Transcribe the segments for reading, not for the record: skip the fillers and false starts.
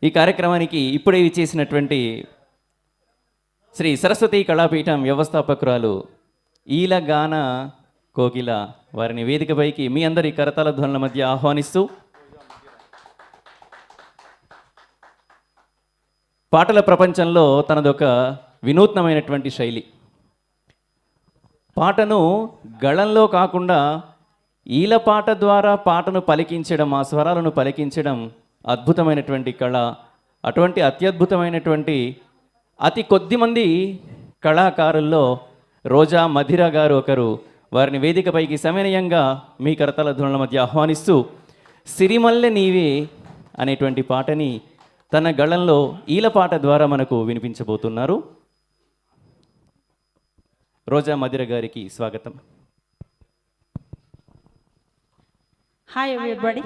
ఈ కార్యక్రమానికి ఇప్పుడే ఇచ్చేసినటువంటి శ్రీ సరస్వతి కళాపీఠం వ్యవస్థాపకురాలు ఈలగాన కోకిల వారిని వేదికపైకి మీ అందరి కరతాళ ధ్వనుల మధ్య ఆహ్వానిస్తూ పాటల ప్రపంచంలో తనదొక వినూత్నమైనటువంటి శైలి. పాటను గళంలో కాకుండా ఈల పాట ద్వారా పాటను పలికించడం, ఆ స్వరాలను పలికించడం అద్భుతమైనటువంటి కళ. అటువంటి అత్యద్భుతమైనటువంటి అతి కొద్ది మంది కళాకారుల్లో రోజా మధిర గారు ఒకరు. వారిని వేదికపైకి సమన్వయంగా మీ కరతాళ ధ్వనుల మధ్య ఆహ్వానిస్తూ సిరిమల్లె నీవే అనేటువంటి పాటని తన గళంలో ఈల పాట ద్వారా మనకు వినిపించబోతున్నారు. రోజా మధిర గారికి స్వాగతం. Hi everybody.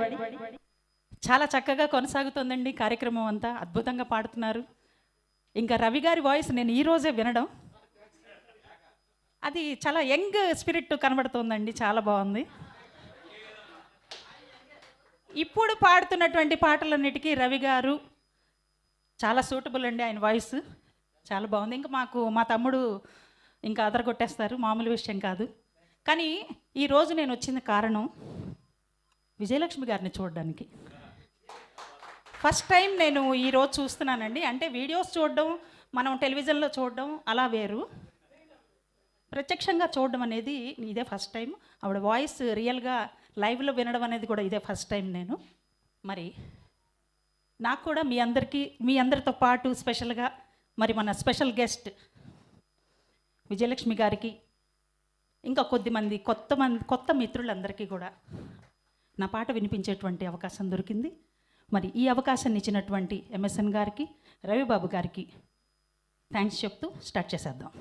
చాలా చక్కగా కొనసాగుతుందండి కార్యక్రమం అంతా. అద్భుతంగా పాడుతున్నారు. ఇంకా రవి గారి వాయిస్ నేను ఈరోజే వినడం, అది చాలా యంగ్ స్పిరిట్ కనబడుతుందండి. చాలా బాగుంది. ఇప్పుడు పాడుతున్నటువంటి పాటలన్నిటికీ రవి గారు చాలా సూటబుల్ అండి. ఆయన వాయిస్ చాలా బాగుంది. ఇంకా మా తమ్ముడు ఇంకా అదరగొట్టేస్తారు, మామూలు విషయం కాదు. కానీ ఈరోజు నేను వచ్చిన కారణం విజయలక్ష్మి గారిని చూడడానికి. ఫస్ట్ టైం నేను ఈరోజు చూస్తున్నానండి. అంటే వీడియోస్ చూడడం, మనం టెలివిజన్లో చూడడం అలా వేరు, ప్రత్యక్షంగా చూడడం అనేది ఇదే ఫస్ట్ టైం. ఆవిడ వాయిస్ రియల్గా లైవ్లో వినడం అనేది కూడా ఇదే ఫస్ట్ టైం నేను. మరి నాకు కూడా మీ అందరితో పాటు స్పెషల్గా మరి మన స్పెషల్ గెస్ట్ విజయలక్ష్మి గారికి, ఇంకా కొత్త మిత్రులందరికీ కూడా నా పాట వినిపించేటువంటి అవకాశం దొరికింది. మరి ఈ అవకాశాన్ని ఇచ్చినటువంటి ఎంఎస్ఎన్ గారికి, రవిబాబు గారికి థ్యాంక్స్ చెప్తూ స్టార్ట్ చేసేద్దాం.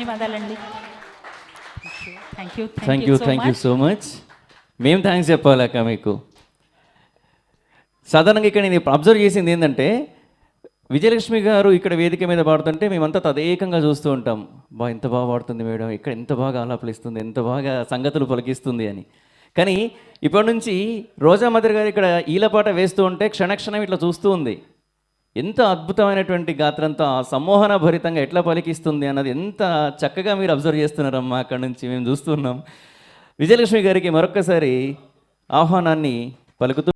ధన్యవాదాలండి. Thank you thank you so much. మేము థ్యాంక్స్ చెప్పాలక్క మీకు. సాధారణంగా ఇక్కడ నేను అబ్జర్వ్ చేసింది ఏంటంటే విజయలక్ష్మి గారు ఇక్కడ వేదిక మీద పాడుతుంటే మేమంతా తదేకంగా చూస్తూ ఉంటాం. ఎంత బాగా పాడుతుంది మేడం, ఇక్కడ ఎంత బాగా ఆలాపలిస్తుంది, ఎంత బాగా సంగతులు పలికిస్తుంది అని. కానీ ఇప్పటి నుంచి రోజా మదర్ గారు ఇక్కడ ఈలపాట వేస్తూ ఉంటే క్షణక్షణం ఇట్లా చూస్తూ ఉంది. ఎంత అద్భుతమైనటువంటి గాత్రంతో సమ్మోహన భరితంగా ఎట్లా పలికిస్తుంది అన్నది ఎంత చక్కగా మీరు అబ్జర్వ్ చేస్తున్నారమ్మా. అక్కడ నుంచి మేము చూస్తున్నాం. విజయలక్ష్మి గారికి మరొక్కసారి ఆహ్వానాన్ని పలుకుతూ